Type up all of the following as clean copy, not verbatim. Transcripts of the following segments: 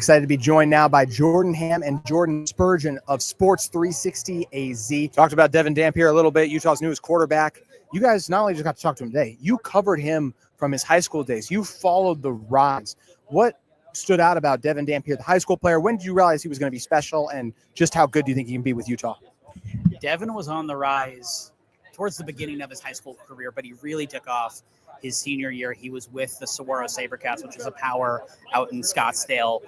Excited to be joined now by Jordan Ham and Jordan Spurgeon of Sports 360 AZ. Talked about Devin Dampier a little bit, Utah's newest quarterback. You guys not only just got to talk to him today, you covered him from his high school days. You followed the rise. What stood out about Devin Dampier, the high school player? When did you realize he was going to be special, and just how good do you think he can be with Utah? Devin was on the rise towards the beginning of his high school career, but he really took off his senior year. He was with the Saguaro Sabercats, which is a power out in Scottsdale,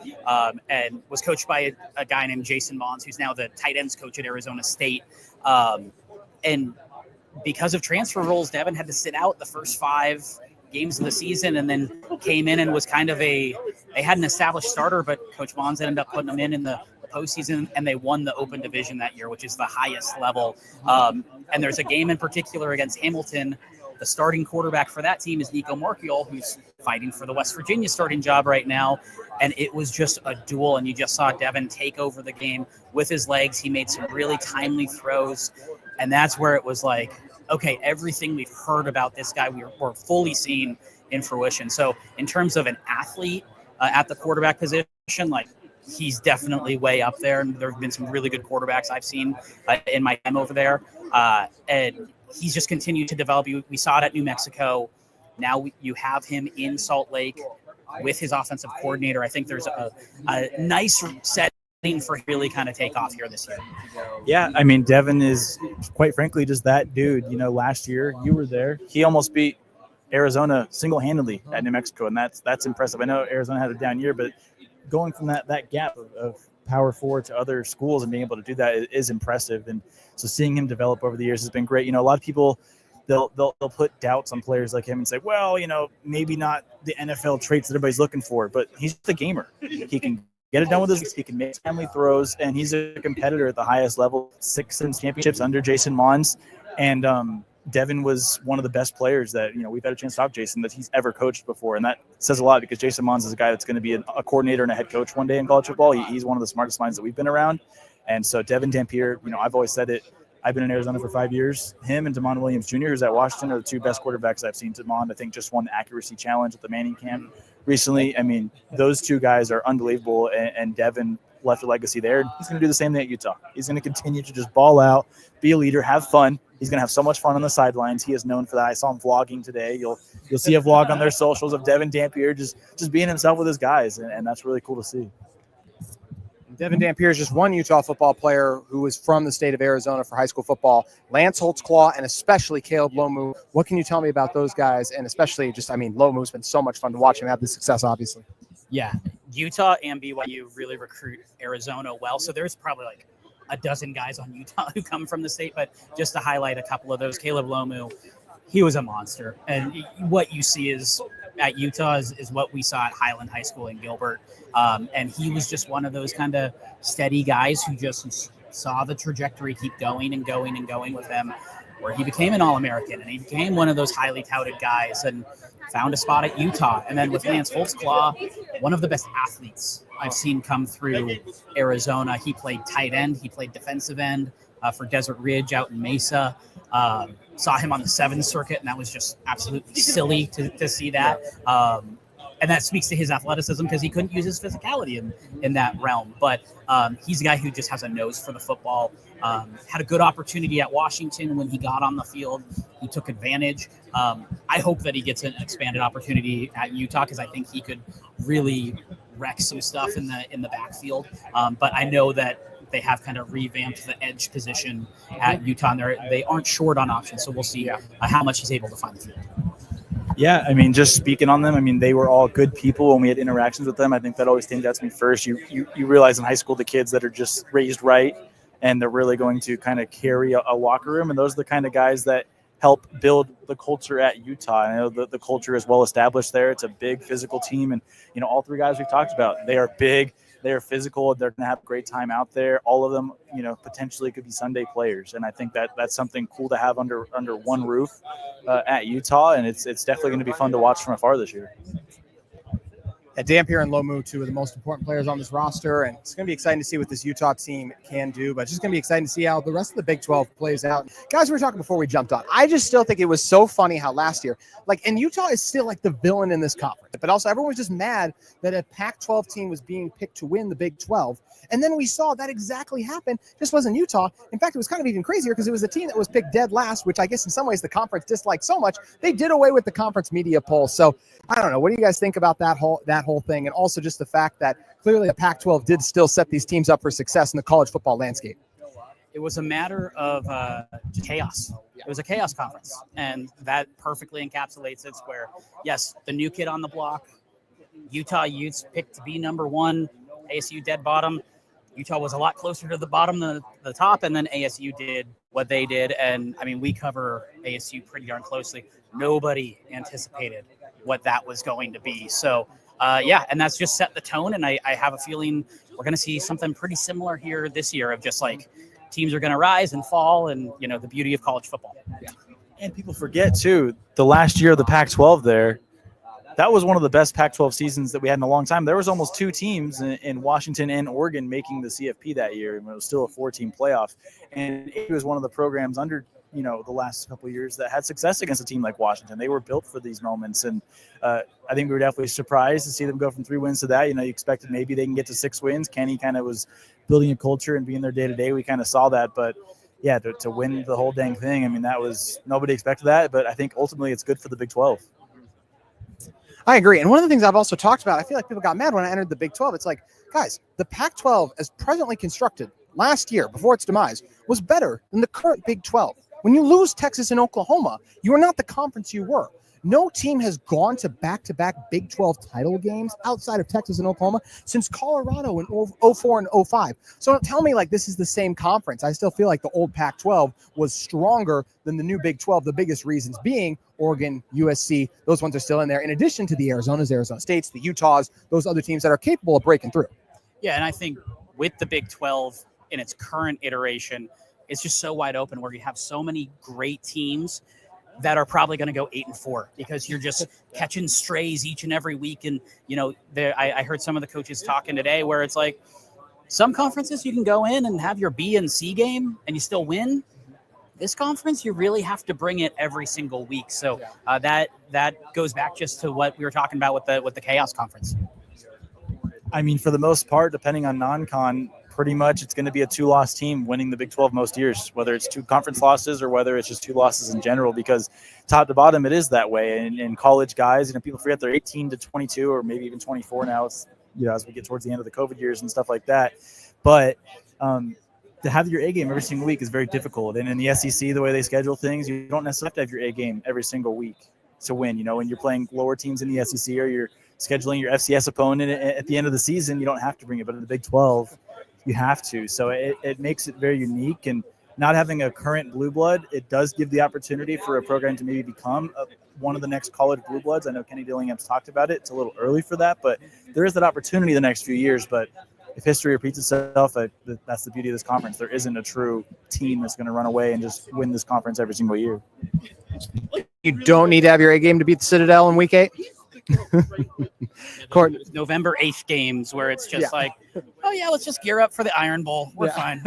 and was coached by a guy named Jason Mons, who's now the tight ends coach at Arizona State. And because of transfer rules, Devin had to sit out the first 5 games of the season, and then came in and was kind of they had an established starter, but Coach Mons ended up putting him in the postseason, and they won the Open Division that year, which is the highest level. And there's a game in particular against Hamilton. The starting quarterback for that team is Nico Marchiol, who's fighting for the West Virginia starting job right now. And it was just a duel, and you just saw Devin take over the game with his legs. He made some really timely throws, and that's where it was like, okay, everything we've heard about this guy, we're fully seeing in fruition. So in terms of an athlete at the quarterback position, like, he's definitely way up there, and there have been some really good quarterbacks I've seen in my time over there. And he's just continued to develop. We saw it at New Mexico. Now you have him in Salt Lake with his offensive coordinator. I think there's a nice setting for him to really kind of take off here this year. Yeah, I mean, Devin is, quite frankly, just that dude. You know, last year you were there. He almost beat Arizona single-handedly at New Mexico, and that's impressive. I know Arizona had a down year, but going from that gap of power forward to other schools and being able to do that is impressive. And so seeing him develop over the years has been great. You know, a lot of people, they'll put doubts on players like him and say, well, you know, maybe not the NFL traits that everybody's looking for, but he's the gamer. He can get it done with his, he can make timely throws, and he's a competitor at the highest level. 6 championships under Jason Mons. And Devin was one of the best players that, you know, we've had a chance to talk to Jason, that he's ever coached before. And that says a lot, because Jason Mons is a guy that's going to be a coordinator and a head coach one day in college football. He's one of the smartest minds that we've been around. And so Devin Dampier, you know, I've always said it. I've been in Arizona for 5 years. Him and Damon Williams Jr., who's at Washington, are the 2 best quarterbacks I've seen. Damon, I think, just won the accuracy challenge at the Manning camp recently. I mean, those 2 guys are unbelievable. And Devin left a legacy there. He's going to do the same thing at Utah. He's going to continue to just ball out, be a leader, have fun. He's going to have so much fun on the sidelines. He is known for that. I saw him vlogging today. You'll see a vlog on their socials of Devin Dampier just being himself with his guys, and that's really cool to see. Devin Dampier is just one Utah football player who is from the state of Arizona for high school football. Lance Holtzclaw and especially Caleb Lomu. What can you tell me about those guys? And especially just, I mean, Lomu's been so much fun to watch him have this success, obviously. Yeah, Utah and BYU really recruit Arizona well. So there's probably like a dozen guys on Utah who come from the state, but just to highlight a couple of those, Caleb Lomu, he was a monster. And what you see is at Utah is what we saw at Highland High School in Gilbert. And he was just one of those kind of steady guys who just saw the trajectory keep going and going and going with them, where he became an All-American, and he became one of those highly touted guys and found a spot at Utah. And then with Lance Holtzclaw, one of the best athletes I've seen come through Arizona. He played tight end. He played defensive end for Desert Ridge out in Mesa. Saw him on the 7 circuit, and that was just absolutely silly to see that. And that speaks to his athleticism, because he couldn't use his physicality in that realm. But he's a guy who just has a nose for the football. Had a good opportunity at Washington when he got on the field. He took advantage. I hope that he gets an expanded opportunity at Utah, because I think he could really wreck some stuff in the backfield. But I know that they have kind of revamped the edge position at Utah, and they aren't short on options. So we'll see how much he's able to find the field. Yeah, I mean, just speaking on them, I mean, they were all good people when we had interactions with them. I think that always stands out to me first. You realize in high school the kids that are just raised right, and they're really going to kind of carry a locker room, and those are the kind of guys that help build the culture at Utah. I know the culture is well established there. It's a big physical team, and, you know, all 3 guys we've talked about, they are big. They're physical. They're going to have a great time out there. All of them, you know, potentially could be Sunday players. And I think that's something cool to have under one roof at Utah. And it's definitely going to be fun to watch from afar this year. Dampier and Lomu, two of the most important players on this roster, and it's going to be exciting to see what this Utah team can do, but it's just going to be exciting to see how the rest of the Big 12 plays out. Guys, we were talking before we jumped on. I just still think it was so funny how last year, and Utah is still like the villain in this conference, but also everyone was just mad that a Pac-12 team was being picked to win the Big 12, and then we saw that exactly happen. Just wasn't Utah. In fact, it was kind of even crazier because it was a team that was picked dead last, which I guess in some ways the conference disliked so much, they did away with the conference media poll. So I don't know. What do you guys think about that whole thing? And also just the fact that clearly the Pac-12 did still set these teams up for success in the college football landscape. It was a matter of chaos. It was a chaos conference, and that perfectly encapsulates it. Where, yes, the new kid on the block, Utah Utes picked to be number one, ASU dead bottom. Utah was a lot closer to the bottom than the top, and then ASU did what they did. And, I mean, we cover ASU pretty darn closely. Nobody anticipated what that was going to be. So, and that's just set the tone, and I have a feeling we're going to see something pretty similar here this year of just like teams are going to rise and fall, and, you know, the beauty of college football. Yeah. And people forget, too, the last year of the Pac-12 there, that was one of the best Pac-12 seasons that we had in a long time. There was almost two teams in Washington and Oregon making the CFP that year, and it was still a 4-team playoff. And it was one of the programs under, the last couple of years that had success against a team like Washington. They were built for these moments, and I think we were definitely surprised to see them go from 3 wins to that. You expected maybe they can get to 6 wins. Kenny kind of was building a culture and being there day to day. We kind of saw that, but yeah, to win the whole dang thing, I mean, that was nobody expected that, but I think ultimately it's good for the Big 12. I agree. And one of the things I've also talked about, I feel like people got mad when I entered the Big 12. It's like, guys, the Pac-12 as presently constructed last year before its demise was better than the current Big 12. When you lose Texas and Oklahoma, you are not the conference you were. No team has gone to back-to-back Big 12 title games outside of Texas and Oklahoma since Colorado in 04 and 05. So don't tell me like this is the same conference. I still feel like the old Pac-12 was stronger than the new Big 12, the biggest reasons being Oregon, USC, those ones are still in there, in addition to the Arizonas, Arizona States, the Utahs, those other teams that are capable of breaking through. Yeah, and I think with the Big 12 in its current iteration, it's just so wide open where you have so many great teams that are probably going to go 8-4 because you're just catching strays each and every week. And, I heard some of the coaches talking today where it's like some conferences you can go in and have your B and C game and you still win. This conference, you really have to bring it every single week. So that goes back just to what we were talking about with the Chaos Conference. I mean, for the most part, depending on non-con, pretty much it's going to be a 2-loss team winning the Big 12 most years, whether it's 2 conference losses or whether it's just 2 losses in general, because top to bottom, it is that way. And college guys, people forget they're 18 to 22 or maybe even 24 now. It's, as we get towards the end of the COVID years and stuff like that. But to have your A game every single week is very difficult. And in the SEC, the way they schedule things, you don't necessarily have to have your A game every single week to win. When you're playing lower teams in the SEC or you're scheduling your FCS opponent at the end of the season, you don't have to bring it. But in the Big 12, you have to. So it makes it very unique. And not having a current blue blood, it does give the opportunity for a program to maybe become one of the next college blue bloods. I know Kenny Dillingham's talked about it. It's a little early for that, but there is that opportunity the next few years. But if history repeats itself, that's the beauty of this conference. There isn't a true team that's going to run away and just win this conference every single year. You don't need to have your A game to beat the Citadel in Week 8. November 8th games where it's just like, let's just gear up for the Iron Bowl. We're fine.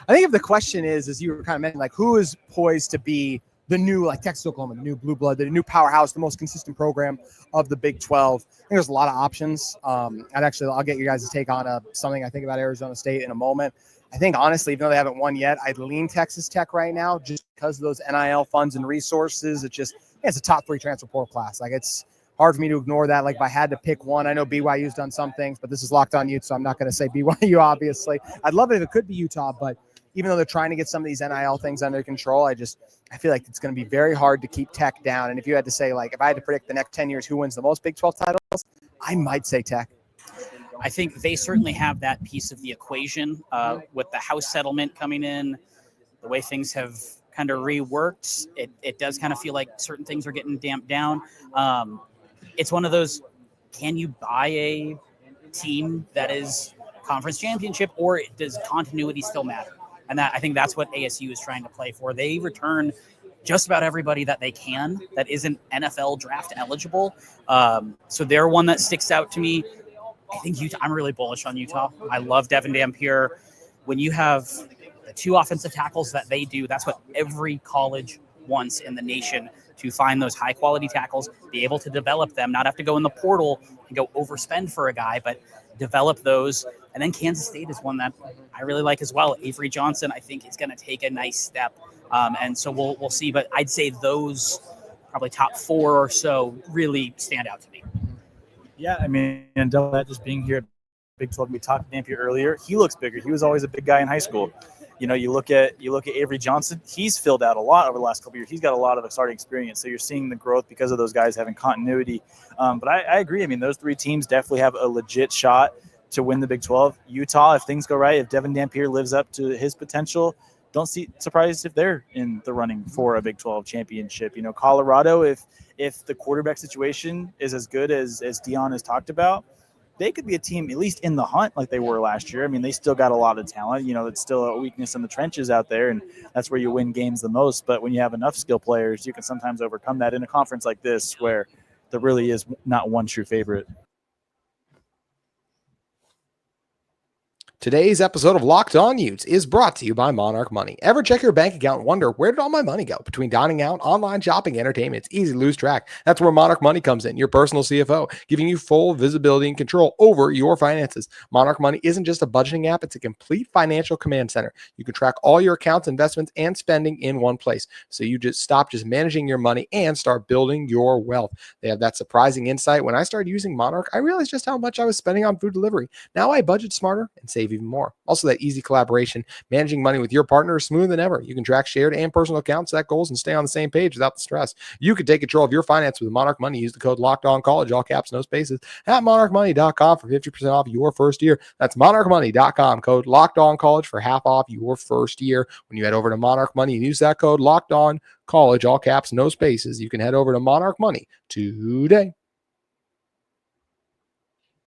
I think if the question is, as you were kind of mentioning, like who is poised to be the new, like Texas, Oklahoma, the new blue blood, the new powerhouse, the most consistent program of the Big 12. I think there's a lot of options. I'll get you guys to take on something I think about Arizona State in a moment. I think, honestly, even though they haven't won yet, I'd lean Texas Tech right now just because of those NIL funds and resources. It's a top 3 transfer portal class. Like, it's hard for me to ignore that. Like, if I had to pick one, I know BYU's done some things, but this is Locked On Utes, so I'm not going to say BYU, obviously. I'd love it if it could be Utah, but even though they're trying to get some of these NIL things under control, I feel like it's going to be very hard to keep Tech down. And if you had to say, like, if I had to predict the next 10 years who wins the most Big 12 titles, I might say Tech. I think they certainly have that piece of the equation with the House settlement coming in, the way things have kind of reworked. It does kind of feel like certain things are getting damped down. It's one of those, can you buy a team that is conference championship, or does continuity still matter? And I think that's what ASU is trying to play for. They return just about everybody that they can that isn't NFL draft eligible. So they're one that sticks out to me. I think Utah, I'm really bullish on Utah. I love Devin Dampier. When you have the 2 offensive tackles that they do, that's what every college wants in the nation, to find those high quality tackles, be able to develop them, not have to go in the portal and go overspend for a guy, but develop those. And then Kansas State is one that I really like as well. Avery Johnson, I think, is going to take a nice step. And so we'll see. But I'd say those probably top 4 or so really stand out to me. Yeah, I mean, and double that, just being here at Big 12, we talked to Dampier earlier. He looks bigger. He was always a big guy in high school. You know, you look at Avery Johnson. He's filled out a lot over the last couple of years. He's got a lot of starting experience. So you're seeing the growth because of those guys having continuity. But I agree. I mean, those 3 teams definitely have a legit shot to win the Big 12. Utah, if things go right, if Devin Dampier lives up to his potential, don't see surprised if they're in the running for a Big 12 championship. You know, Colorado, if the quarterback situation is as good as Dion has talked about, they could be a team at least in the hunt like they were last year. I mean, they still got a lot of talent. You know, it's still a weakness in the trenches out there, and that's where you win games the most. But when you have enough skill players, you can sometimes overcome that in a conference like this where there really is not one true favorite. Today's episode of Locked On Utes is brought to you by Monarch Money. Ever check your bank account and wonder, where did all my money go? Between dining out, online shopping, entertainment, it's easy to lose track. That's where Monarch Money comes in, your personal CFO, giving you full visibility and control over your finances. Monarch Money isn't just a budgeting app, it's a complete financial command center. You can track all your accounts, investments, and spending in one place. So you just stop just managing your money and start building your wealth. They have that surprising insight. When I started using Monarch, I realized just how much I was spending on food delivery. Now I budget smarter and save even more. Also, that easy collaboration, managing money with your partner is smoother than ever. You can track shared and personal accounts, set goals, and stay on the same page without the stress. You can take control of your finance with Monarch Money. Use the code LOCKEDONCollege, all caps, no spaces, at monarchmoney.com for 50% off your first year. That's monarchmoney.com, code LOCKEDONCollege for half off your first year. When you head over to Monarch Money and use that code LOCKEDONCollege, all caps, no spaces, you can head over to Monarch Money today.